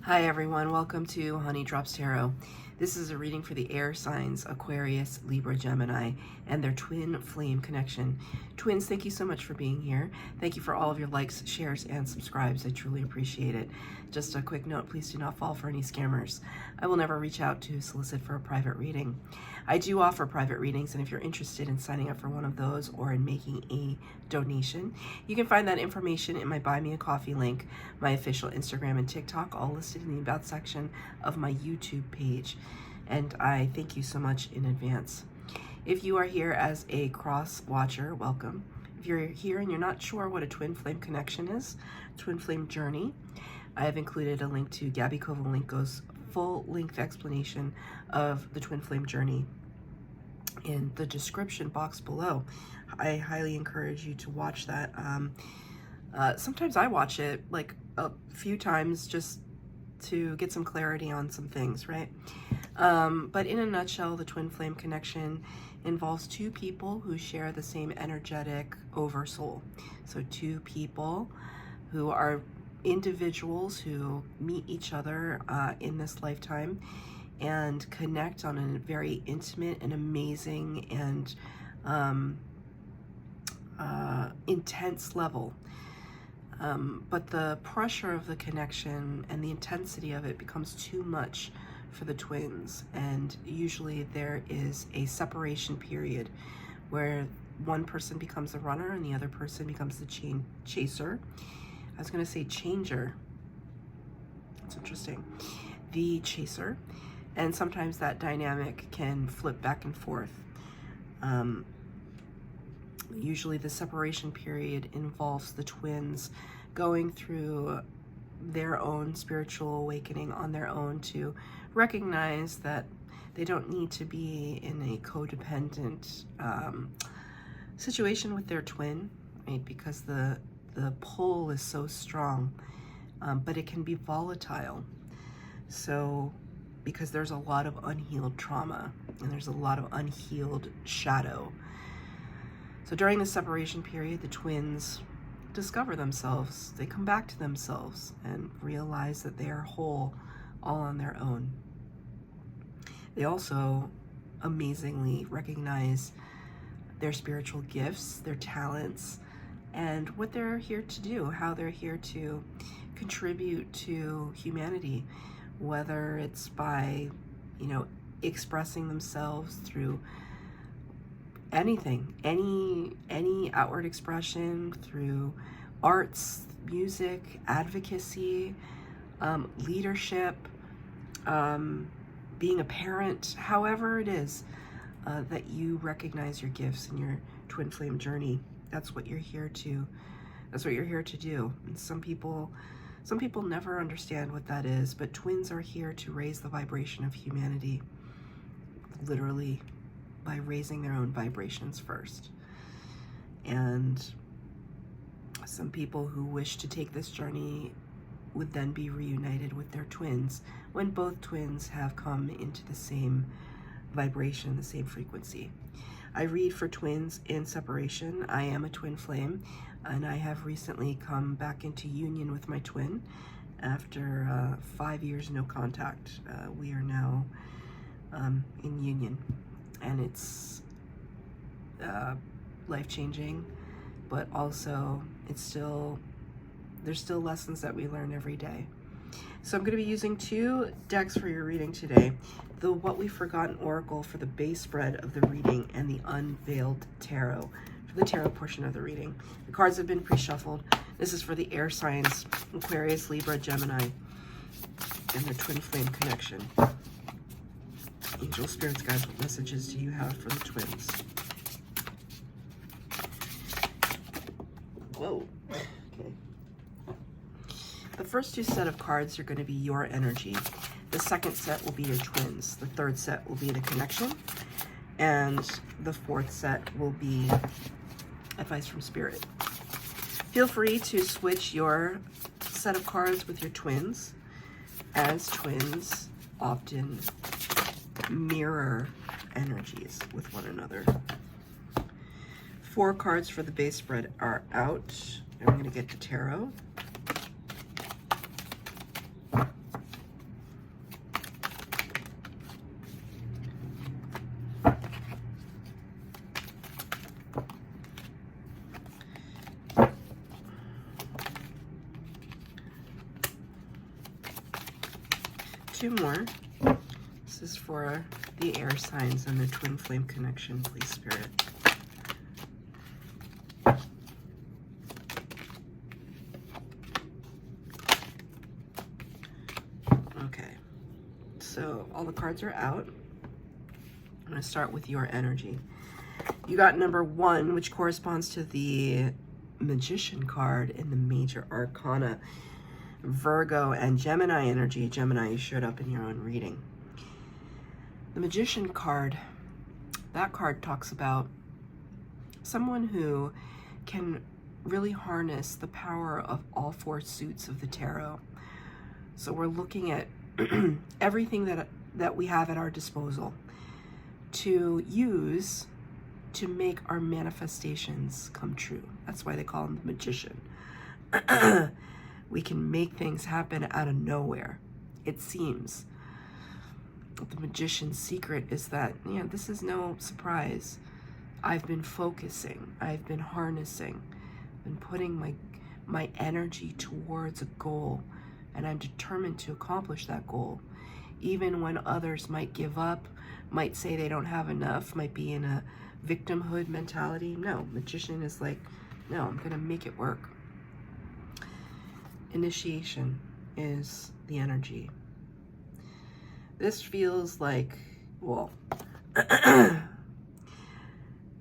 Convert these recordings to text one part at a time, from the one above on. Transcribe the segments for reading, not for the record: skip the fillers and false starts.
Hi everyone, welcome to Honey Drops Tarot. This is a reading for the air signs Aquarius, Libra, Gemini, and their twin flame connection. Twins, thank you so much for being here. Thank you for all of your likes, shares, and subscribes. I truly appreciate it. Just a quick note, please do not fall for any scammers. I will never reach out to solicit for a private reading. I do offer private readings, and if you're interested in signing up for one of those or in making a donation, you can find that information in my Buy Me a Coffee link, my official Instagram and TikTok, all listed in the About section of my YouTube page. And I thank you so much in advance. If you are here as a cross watcher, welcome. If you're here and you're not sure what a twin flame connection is, twin flame journey, I have included a link to Gabi Kovalenko's full-length explanation of the twin flame journey in the description box below. I highly encourage you to watch that. Sometimes I watch it like a few times just to get some clarity on some things, right? But in a nutshell, the twin flame connection involves two people who share the same energetic oversoul. So two people who are individuals who meet each other in this lifetime and connect on a very intimate and amazing and intense level. But the pressure of the connection and the intensity of it becomes too much for the twins, and usually there is a separation period where one person becomes the runner and the other person becomes the chaser. I was going to say changer. That's interesting. The chaser. And sometimes that dynamic can flip back and forth. Usually the separation period involves the twins going through their own spiritual awakening on their own to recognize that they don't need to be in a codependent situation with their twin, right? Because the pull is so strong, but it can be volatile. So because there's a lot of unhealed trauma and there's a lot of unhealed shadow. So during the separation period, the twins discover themselves. They come back to themselves and realize that they are whole all on their own. They also amazingly recognize their spiritual gifts, their talents, and what they're here to do, how they're here to contribute to humanity, whether it's by, expressing themselves through anything, any outward expression, through arts, music, advocacy, leadership, being a parent, however it is that you recognize your gifts in your twin flame journey. That's what you're here to. That's what you're here to do. And some people never understand what that is, but twins are here to raise the vibration of humanity, literally, by raising their own vibrations first. And some people who wish to take this journey would then be reunited with their twins when both twins have come into the same vibration, the same frequency. I read for twins in separation. I am a twin flame, and I have recently come back into union with my twin after 5 years no contact. We are now in union, and it's life-changing, but also there's still lessons that we learn every day. So I'm going to be using two decks for your reading today. The What We've Forgotten Oracle for the base spread of the reading, and the Unveiled Tarot for the tarot portion of the reading. The cards have been pre-shuffled. This is for the air signs, Aquarius, Libra, Gemini, and their twin flame connection. Angel, spirits, guides, what messages do you have for the twins? Whoa. Okay. The first two set of cards are going to be your energy. The second set will be your twins. The third set will be the connection. And the fourth set will be advice from spirit. Feel free to switch your set of cards with your twins, as twins often mirror energies with one another. 4 cards for the base spread are out. I'm going to get the tarot. 2 more. This is for the air signs and the twin flame connection, please, Spirit. Okay, so all the cards are out. I'm going to start with your energy. You got number 1, which corresponds to the Magician card in the Major Arcana. Virgo and Gemini energy. Gemini, you showed up in your own reading. The Magician card, that card talks about someone who can really harness the power of all 4 suits of the tarot. So we're looking at everything that we have at our disposal to use to make our manifestations come true. That's why they call him the Magician. We can make things happen out of nowhere, it seems. The Magician's secret is that, this is no surprise. I've been focusing, I've been harnessing, been putting my energy towards a goal, and I'm determined to accomplish that goal. Even when others might give up, might say they don't have enough, might be in a victimhood mentality. No, Magician is like, no, I'm gonna make it work. Initiation is the energy. This feels like, well,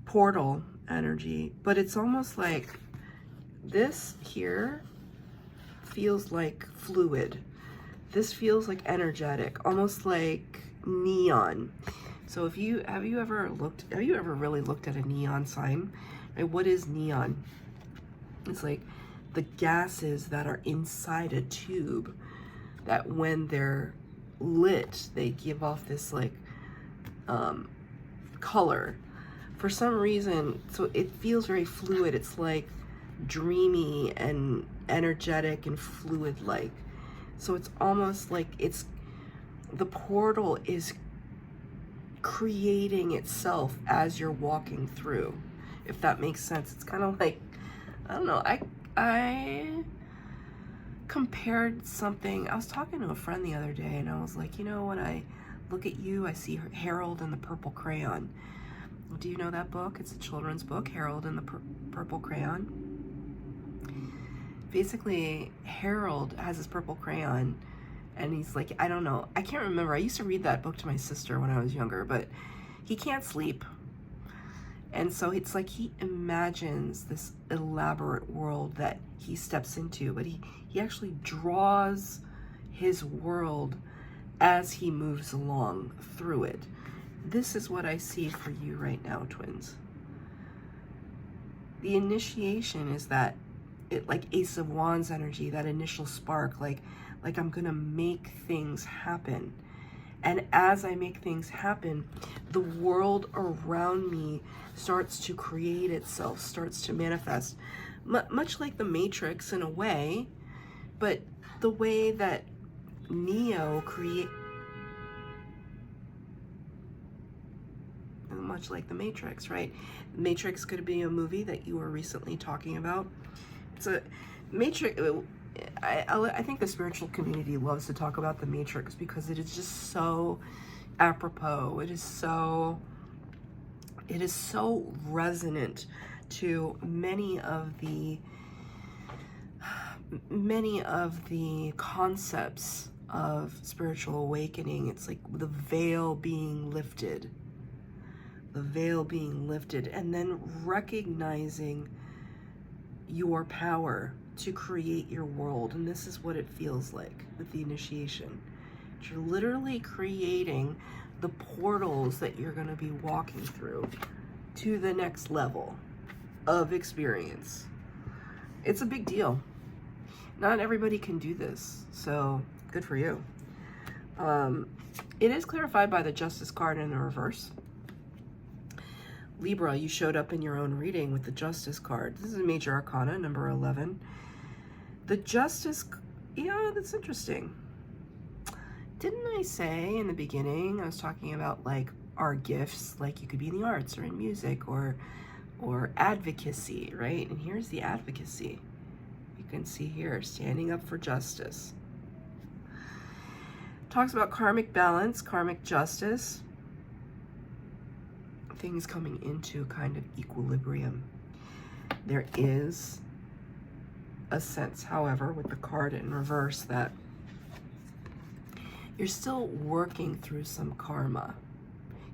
portal energy, but it's almost like this here feels like fluid. This feels like energetic, almost like neon. So have you ever really looked at a neon sign? Right? What is neon? It's like the gases that are inside a tube that when they're lit, they give off this like color. For some reason, so it feels very fluid. It's like dreamy and energetic and fluid-like. So it's almost like the portal is creating itself as you're walking through, if that makes sense. It's kind of like, I don't know, I compared something. I was talking to a friend the other day and I was like, when I look at you, I see Harold and the Purple Crayon. Do you know that book? It's a children's book, Harold and the Purple Crayon. Basically, Harold has his purple crayon and he's like, I don't know, I can't remember. I used to read that book to my sister when I was younger, but he can't sleep. And so it's like he imagines this elaborate world that he steps into, but he actually draws his world as he moves along through it. This is what I see for you right now, twins. The initiation is that, like Ace of Wands energy, that initial spark, like I'm gonna make things happen. And as I make things happen, the world around me starts to create itself, starts to manifest. Much like the Matrix in a way, but the way that Neo much like the Matrix, right? Matrix could be a movie that you were recently talking about. It's a Matrix. I think the spiritual community loves to talk about the Matrix because it is just so apropos. It is so resonant to many of the concepts of spiritual awakening. It's like the veil being lifted, and then recognizing your power to create your world. And this is what it feels like with the initiation. You're literally creating the portals that you're going to be walking through to the next level of experience. It's a big deal. Not everybody can do this, so good for you. It is clarified by the Justice card in the reverse. Libra, you showed up in your own reading with the Justice card. This is a Major Arcana, number 11. The Justice, that's interesting. Didn't I say in the beginning, I was talking about like our gifts, like you could be in the arts or in music or advocacy, right? And here's the advocacy. You can see here, standing up for justice. Talks about karmic balance, karmic justice, things coming into kind of equilibrium. There is a sense, however, with the card in reverse, that you're still working through some karma.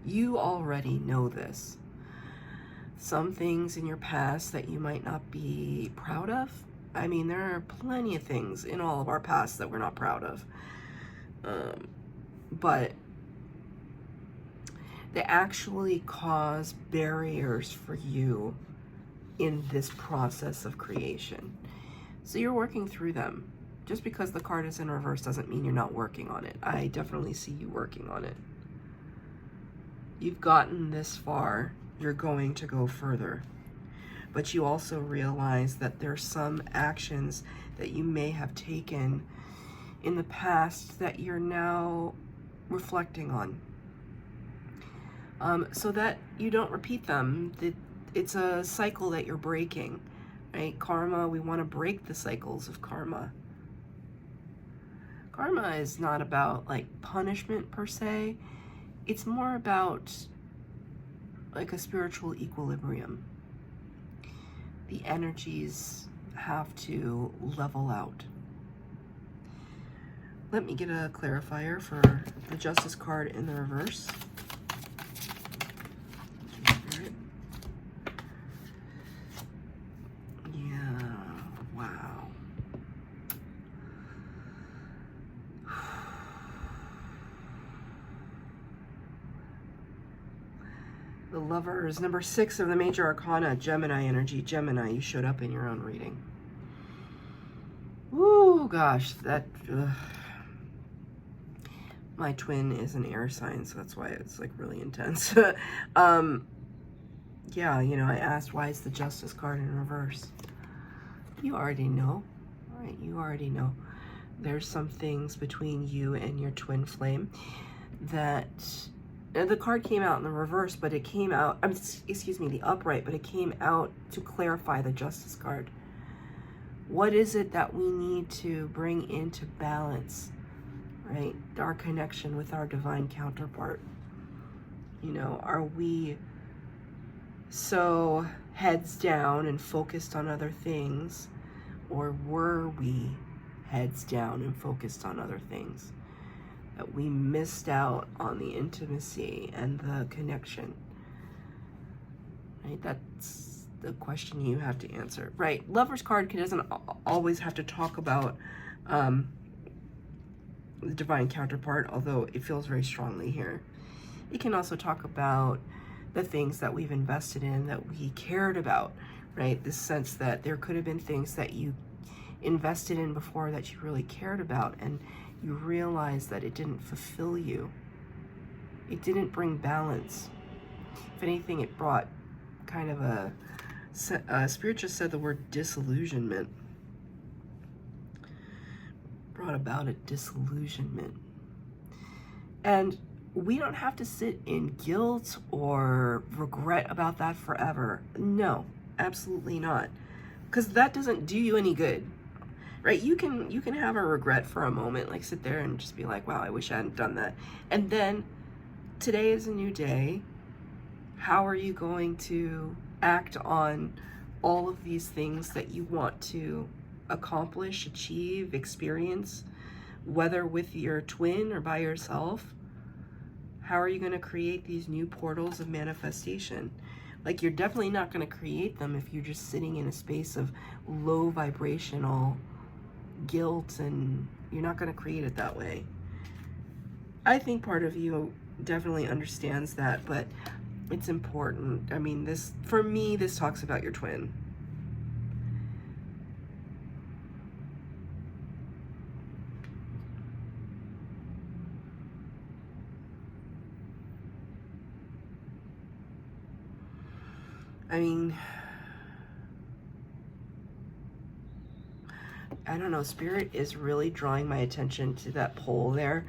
You already know this. Some things in your past that you might not be proud of. I mean, there are plenty of things in all of our past that we're not proud of. But they actually cause barriers for you in this process of creation. So you're working through them. Just because the card is in reverse doesn't mean you're not working on it. I definitely see you working on it. You've gotten this far. You're going to go further. But you also realize that there's some actions that you may have taken in the past that you're now reflecting on. So that you don't repeat them. It's a cycle that you're breaking, right? Karma, we want to break the cycles of karma. Karma is not about like punishment per se. It's more about like a spiritual equilibrium. The energies have to level out. Let me get a clarifier for the Justice card in the reverse. Yeah, wow. The Lovers, number 6 of the Major Arcana, Gemini energy. Gemini, you showed up in your own reading. Ooh, gosh, that... My twin is an air sign, so that's why it's like really intense. Yeah, you know, I asked, why is the Justice card in reverse? You already know, right? You already know. There's some things between you and your twin flame that... the card came out in the reverse, but it came out, excuse me, the upright, but it came out to clarify the Justice card. What is it that we need to bring into balance, right? Our connection with our divine counterpart. You know, are we so heads down and focused on other things, or were we heads down and focused on other things? That we missed out on the intimacy and the connection, right? That's the question you have to answer, right? Lover's card doesn't always have to talk about the divine counterpart, although it feels very strongly here. It can also talk about the things that we've invested in, that we cared about, right? This sense that there could have been things that you invested in before that you really cared about, and you realize that it didn't fulfill you. It didn't bring balance. If anything, it brought kind of a Spirit just said the word disillusionment. Brought about a disillusionment. And we don't have to sit in guilt or regret about that forever. No, absolutely not. Because that doesn't do you any good. Right, you can have a regret for a moment, like sit there and just be like, wow, I wish I hadn't done that. And then today is a new day. How are you going to act on all of these things that you want to accomplish, achieve, experience, whether with your twin or by yourself? How are you going to create these new portals of manifestation? Like, you're definitely not going to create them if you're just sitting in a space of low vibrational guilt, and you're not going to create it that way. I think part of you definitely understands that, but it's important. I mean, this, for me, this talks about your twin. I mean, I don't know, Spirit is really drawing my attention to that pole there.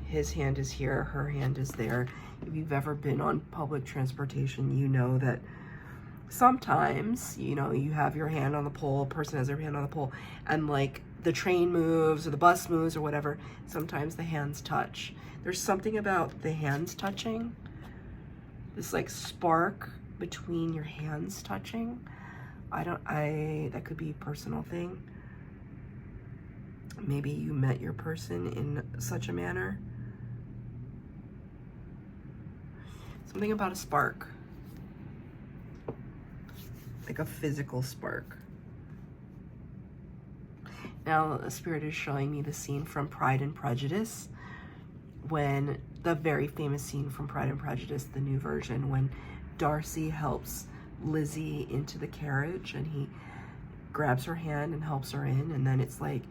His hand is here, her hand is there. If you've ever been on public transportation, you know that sometimes, you know, you have your hand on the pole, a person has their hand on the pole, and like the train moves or the bus moves or whatever, sometimes the hands touch. There's something about the hands touching, this like spark between your hands touching. That could be a personal thing. Maybe you met your person in such a manner. Something about a spark, like a physical spark. Now the spirit is showing me the scene from Pride and Prejudice, when the very famous scene from Pride and Prejudice, the new version, when Darcy helps Lizzie into the carriage and he grabs her hand and helps her in, and then it's like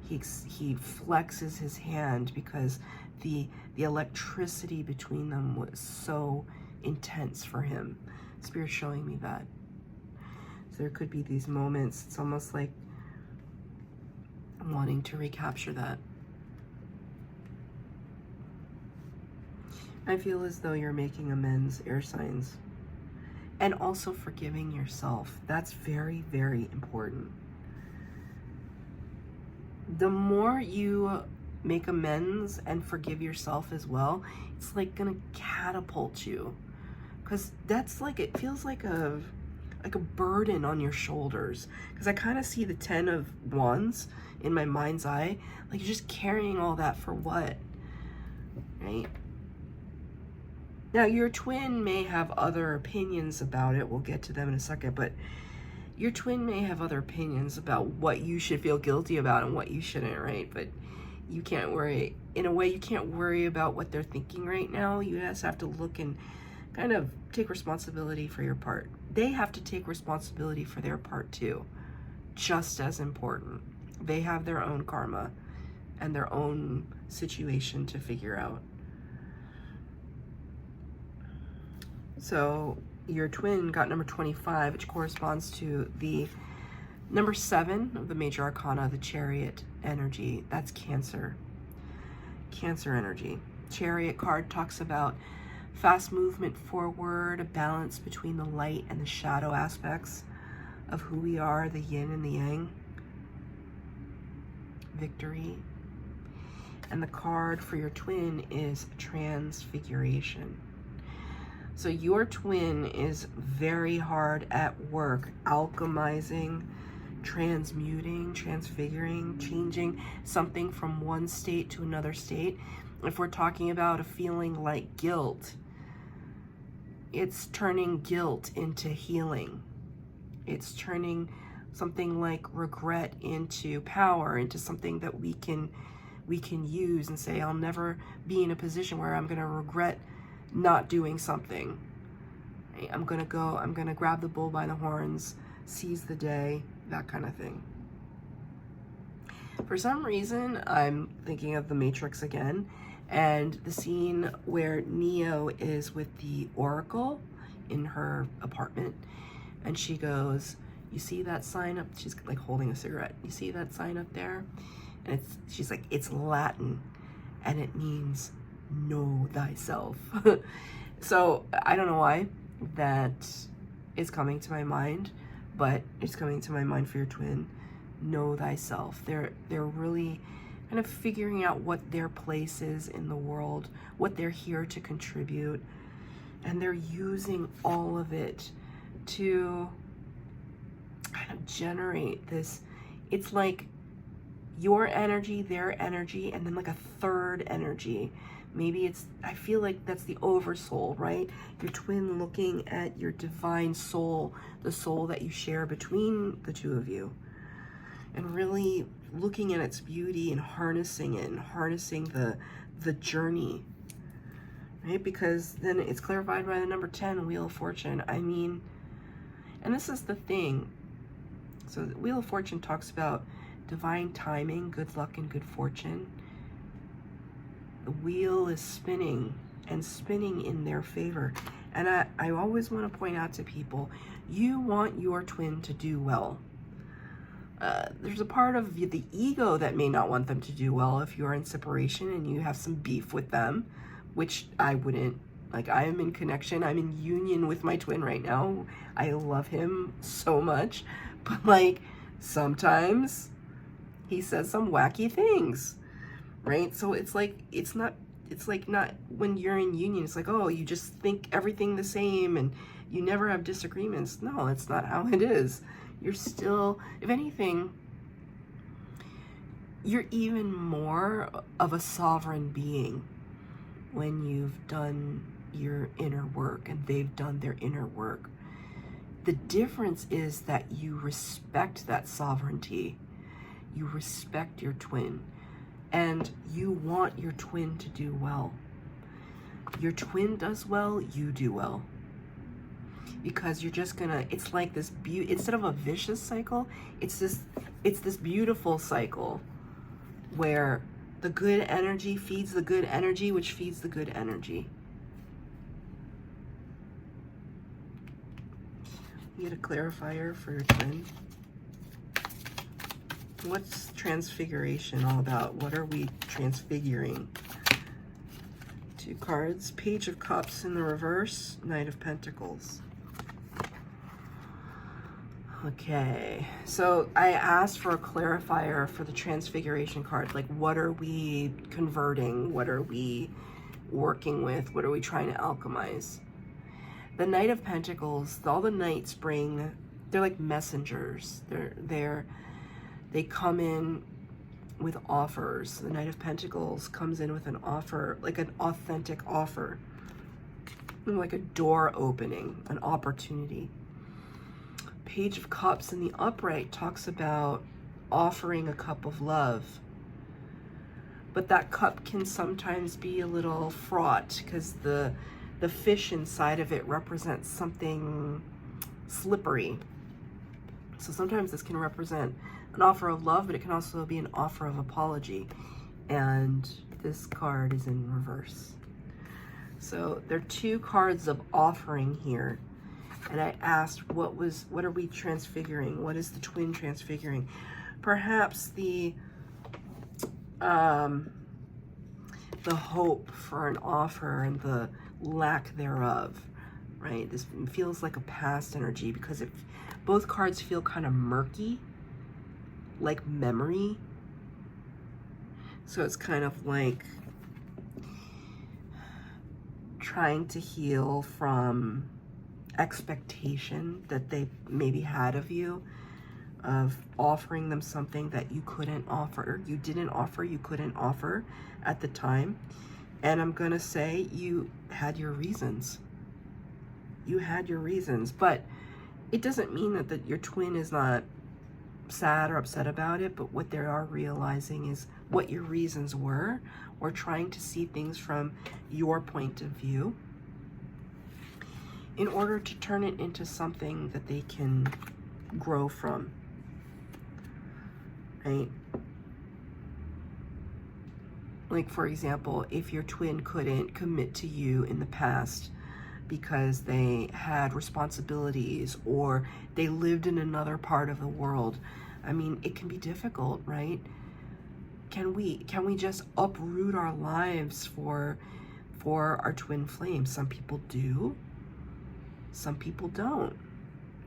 he flexes his hand because the electricity between them was so intense for him. Spirit's showing me that. So there could be these moments, it's almost like wanting to recapture that. I feel as though you're making amends, air signs, and also forgiving yourself. That's very, very important. The more you make amends and forgive yourself as well, it's like gonna catapult you, because that's like, it feels like a burden on your shoulders, because I kind of see the 10 of Wands in my mind's eye, like you're just carrying all that for what, right? Now your twin may have other opinions about it, we'll get to them in a second, but your twin may have other opinions about what you should feel guilty about and what you shouldn't, right? But you can't worry, in a way you can't worry about what they're thinking right now. You just have to look and kind of take responsibility for your part. They have to take responsibility for their part too, just as important. They have their own karma and their own situation to figure out. So your twin got number 25, which corresponds to the number 7 of the major arcana, the Chariot energy. That's Cancer. Cancer energy. Chariot card talks about fast movement forward, a balance between the light and the shadow aspects of who we are, the yin and the yang. Victory. And the card for your twin is Transfiguration. So your twin is very hard at work, alchemizing, transmuting, transfiguring, changing something from one state to another state. If we're talking about a feeling like guilt, it's turning guilt into healing. It's turning something like regret into power, into something that we can use and say, I'll never be in a position where I'm going to regret not doing something. I'm going to grab the bull by the horns, seize the day, that kind of thing. For some reason, I'm thinking of The Matrix again, and the scene where Neo is with the Oracle in her apartment, and she goes, you see that sign up? She's like holding a cigarette. You see that sign up there? And she's like, it's Latin, and it means know thyself. So I don't know why that is coming to my mind, but it's coming to my mind for your twin. Know thyself. They're really kind of figuring out what their place is in the world, what they're here to contribute, and they're using all of it to kind of generate this. It's like your energy, their energy, and then like a third energy. Maybe I feel like that's the oversoul, right? Your twin looking at your divine soul, the soul that you share between the two of you, and really looking at its beauty and harnessing it, and harnessing the journey, right? Because then it's clarified by the number 10, Wheel of Fortune. I mean, and this is the thing. So the Wheel of Fortune talks about divine timing, good luck, and good fortune. The wheel is spinning and spinning in their favor. And I always want to point out to people, you want your twin to do well. There's a part of the ego that may not want them to do well if you're in separation and you have some beef with them, which I wouldn't. Like, I am in connection, I'm in union with my twin right now. I love him so much. But like, sometimes he says some wacky things, right? So it's like not when you're in union, it's like, oh, you just think everything the same and you never have disagreements. No, it's not how it is. You're still, if anything, you're even more of a sovereign being when you've done your inner work and they've done their inner work. The difference is that you respect that sovereignty. You respect your twin, and you want your twin to do well. Your twin does well, you do well. Because you're just gonna, it's like this instead of a vicious cycle, it's this beautiful cycle where the good energy feeds the good energy, which feeds the good energy. You get a clarifier for your twin. What's transfiguration all about? What are we transfiguring? 2 cards. Page of Cups in the reverse. Knight of Pentacles. Okay, so I asked for a clarifier for the transfiguration card. Like, what are we converting? What are we working with? What are we trying to alchemize? The Knight of Pentacles, all the knights bring, they're like messengers. They come in with offers. The Knight of Pentacles comes in with an offer, like an authentic offer, like a door opening, an opportunity. Page of Cups in the upright talks about offering a cup of love. But that cup can sometimes be a little fraught because the fish inside of it represents something slippery. So sometimes this can represent an offer of love, but it can also be an offer of apology. And this card is in reverse. So there are 2 cards of offering here. And I asked, what are we transfiguring? What is the twin transfiguring? Perhaps the hope for an offer and the lack thereof, right? This feels like a past energy because both cards feel kind of murky, like memory. So it's kind of like trying to heal from expectation that they maybe had of you, of offering them something that you couldn't offer, you couldn't offer at the time. And I'm gonna say you had your reasons. You had your reasons, but it doesn't mean that your twin is not sad or upset about it, but what they are realizing is what your reasons were, or trying to see things from your point of view in order to turn it into something that they can grow from, right? Like, for example, if your twin couldn't commit to you in the past because they had responsibilities or they lived in another part of the world, I mean, it can be difficult, right? Can we just uproot our lives for our twin flame? Some people do. Some people don't.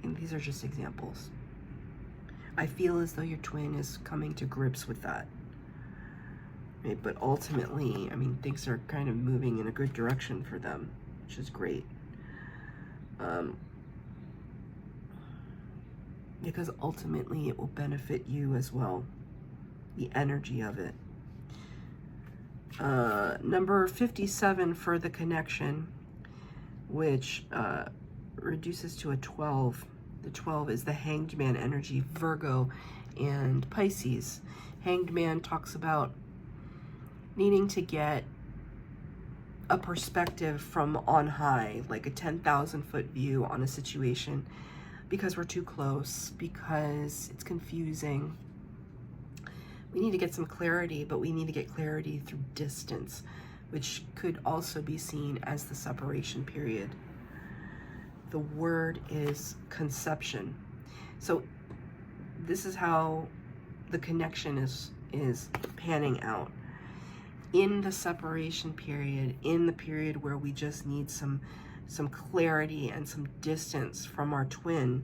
And these are just examples. I feel as though your twin is coming to grips with that. Right? But ultimately, I mean, things are kind of moving in a good direction for them, which is great. Because ultimately it will benefit you as well. The energy of it. Number 57 for the connection, which reduces to a 12. The 12 is the Hanged Man energy, Virgo and Pisces. Hanged Man talks about needing to get a perspective from on high, like a 10,000 foot view on a situation, because we're too close, because it's confusing. We need to get some clarity, but we need to get clarity through distance, which could also be seen as the separation period. The word is conception. So this is how the connection is panning out. In the separation period, in the period where we just need some clarity and some distance from our twin,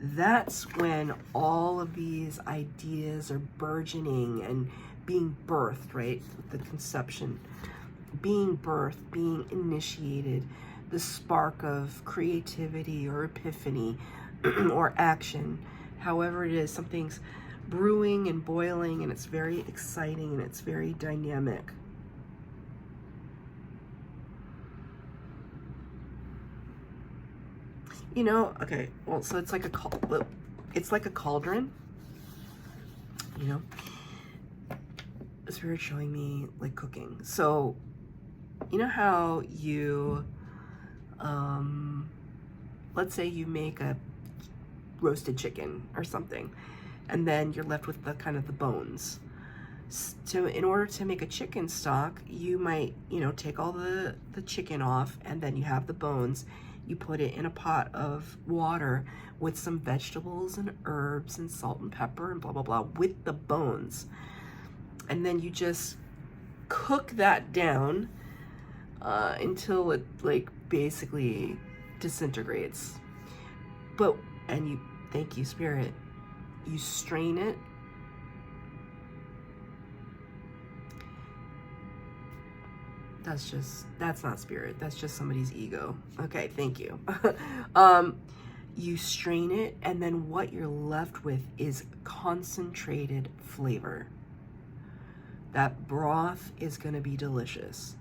that's when all of these ideas are burgeoning and being birthed, right? The conception, being birthed, being initiated, the spark of creativity or epiphany or action, however it is, something's brewing and boiling, and it's very exciting and it's very dynamic. You know, okay, well, so it's like a cauldron, you know. The Spirit showing me like cooking. So, you know how you, let's say you make a roasted chicken or something, and then you're left with the kind of the bones. So in order to make a chicken stock, you might, you know, take all the chicken off, and then you have the bones. You put it in a pot of water with some vegetables and herbs and salt and pepper and blah, blah, blah with the bones. And then you just cook that down until it like basically disintegrates. But, and you, thank you, Spirit, you strain it. That's not Spirit. That's just somebody's ego. Okay, thank you. You strain it, and then what you're left with is concentrated flavor. That broth is going to be delicious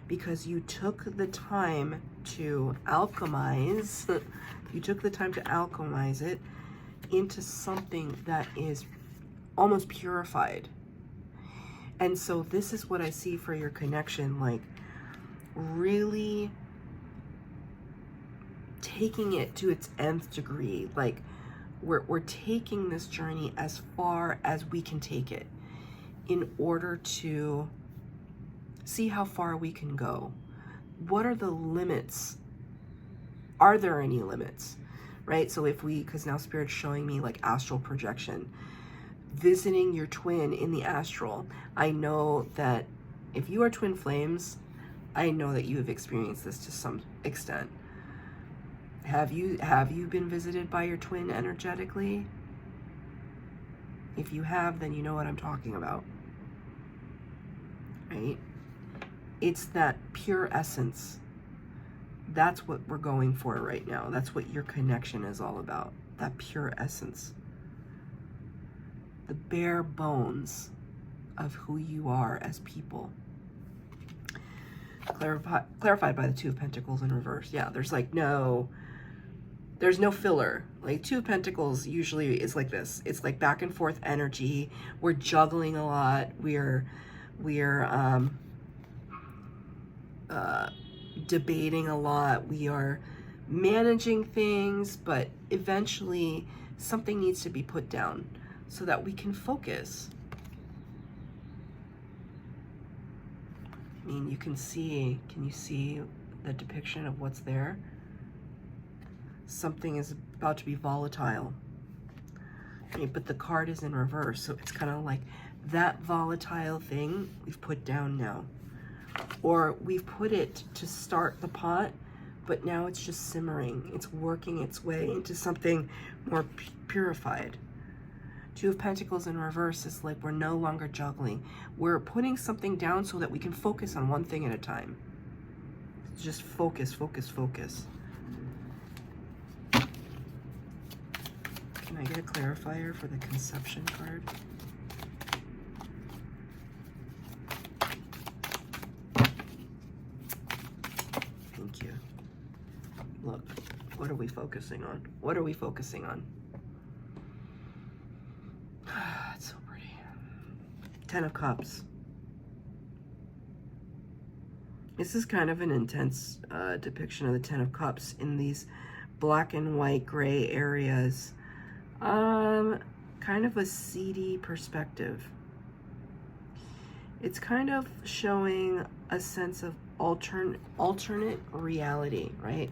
because you took the time to alchemize. You took the time to alchemize it into something that is almost purified. And so this is what I see for your connection, like really taking it to its nth degree. Like we're taking this journey as far as we can take it in order to see how far we can go. What are the limits? Are there any limits? Right? So if we, because now Spirit's showing me like astral projection, visiting your twin in the astral. I know that if you are twin flames, I know that you have experienced this to some extent. Have you been visited by your twin energetically? If you have, then you know what I'm talking about. Right? It's that pure essence. That's what we're going for right now. That's what your connection is all about. That pure essence. The bare bones of who you are as people. Clarified by the Two of Pentacles in reverse. Yeah, there's no filler. Like Two of Pentacles usually is like this. It's like back and forth energy. We're juggling a lot. We're debating a lot. We are managing things, but eventually something needs to be put down so that we can focus. I mean, you can see, can you see the depiction of what's there? Something is about to be volatile. Right? But the card is in reverse, so it's kind of like that volatile thing we've put down now. Or we've put it to start the pot, but now it's just simmering. It's working its way into something more purified. Two of Pentacles in reverse is like we're no longer juggling. We're putting something down so that we can focus on one thing at a time. Just focus, focus, focus. Can I get a clarifier for the Conception card? Thank you. Look, what are we focusing on? What are we focusing on? It's so pretty. Ten of Cups. This is kind of an intense depiction of the Ten of Cups in these black and white gray areas. Kind of a seedy perspective. It's kind of showing a sense of alternate reality, right?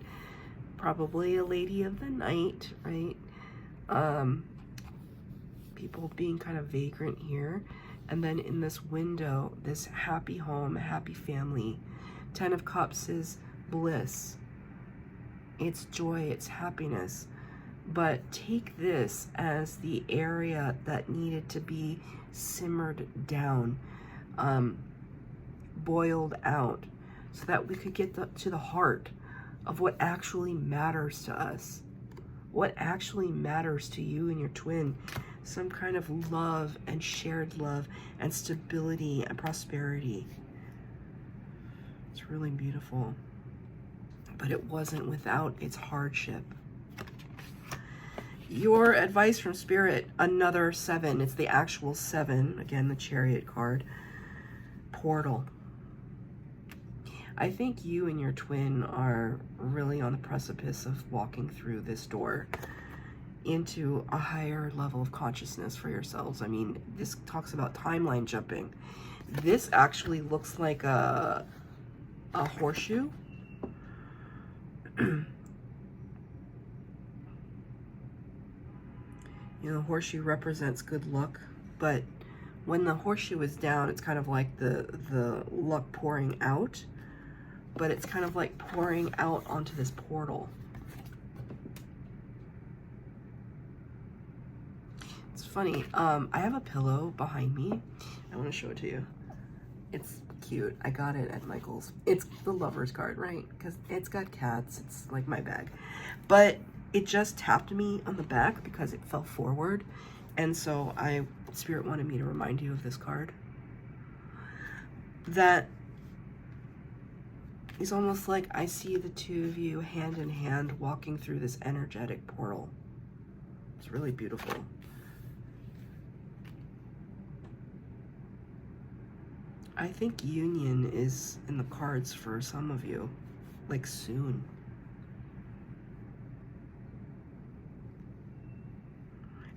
Probably a lady of the night, right? People being kind of vagrant here. And then in this window, this happy home, happy family. Ten of Cups is bliss. It's joy, it's happiness. But take this as the area that needed to be simmered down, boiled out, so that we could get to the heart of what actually matters to us. What actually matters to you and your twin. Some kind of love and shared love and stability and prosperity. It's really beautiful. But it wasn't without its hardship. Your advice from Spirit, another 7. It's the actual 7. Again, the Chariot card. Portal. I think you and your twin are really on the precipice of walking through this door into a higher level of consciousness for yourselves. I mean, this talks about timeline jumping. This actually looks like a horseshoe. You know, horseshoe represents good luck, but when the horseshoe is down, it's kind of like the luck pouring out, but it's kind of like pouring out onto this portal. It's funny. I have a pillow behind me. I want to show it to you. It's cute. I got it at Michael's. It's the Lover's card, right? Because it's got cats. It's like my bag. But it just tapped me on the back because it fell forward. And so Spirit wanted me to remind you of this card. That is almost like I see the two of you hand in hand walking through this energetic portal. It's really beautiful. I think union is in the cards for some of you, like soon.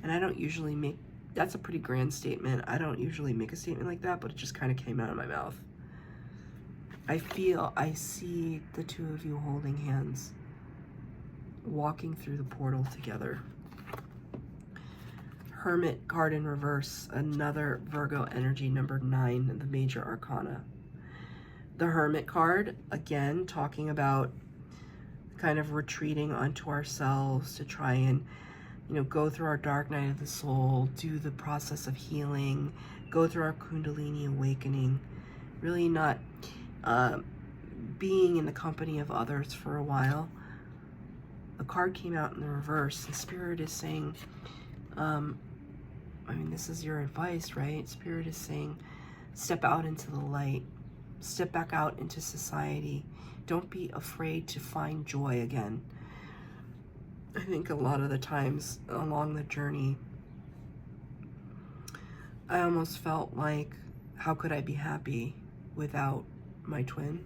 And I don't usually make, that's a pretty grand statement. I don't usually make a statement like that, but it just kind of came out of my mouth. I see the two of you holding hands, walking through the portal together. Hermit card in reverse, another Virgo energy, number 9, the major arcana. The Hermit card, again, talking about kind of retreating onto ourselves to try and, you know, go through our dark night of the soul, do the process of healing, go through our Kundalini awakening, really not being in the company of others for a while. The card came out in the reverse. The Spirit is saying, I mean, this is your advice, right? Spirit is saying, step out into the light. Step back out into society. Don't be afraid to find joy again. I think a lot of the times along the journey, I almost felt like, how could I be happy without my twin?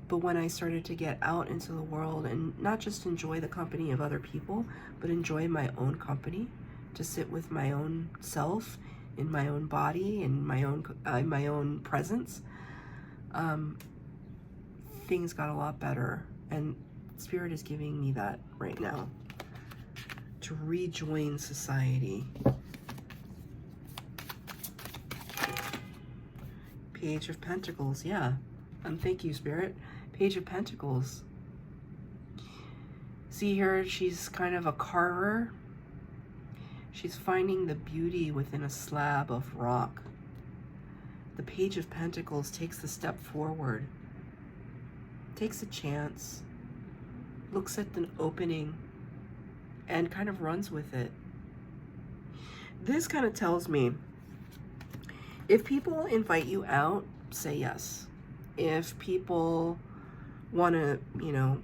But when I started to get out into the world and not just enjoy the company of other people, but enjoy my own company, to sit with my own self, in my own body, in my own presence, things got a lot better. And Spirit is giving me that right now, to rejoin society. Page of Pentacles, yeah. Thank you, Spirit. Page of Pentacles. See here, she's kind of a carver. She's finding the beauty within a slab of rock. The Page of Pentacles takes the step forward, takes a chance, looks at the opening, and kind of runs with it. This kind of tells me, if people invite you out, say yes. If people want to, you know,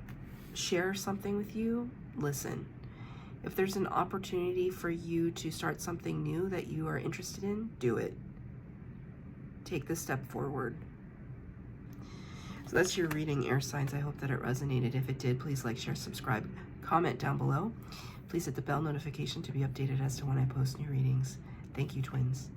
share something with you, listen. If there's an opportunity for you to start something new that you are interested in, do it. Take the step forward. So that's your reading, air signs. I hope that it resonated. If it did, please like, share, subscribe, comment down below. Please hit the bell notification to be updated as to when I post new readings. Thank you, twins.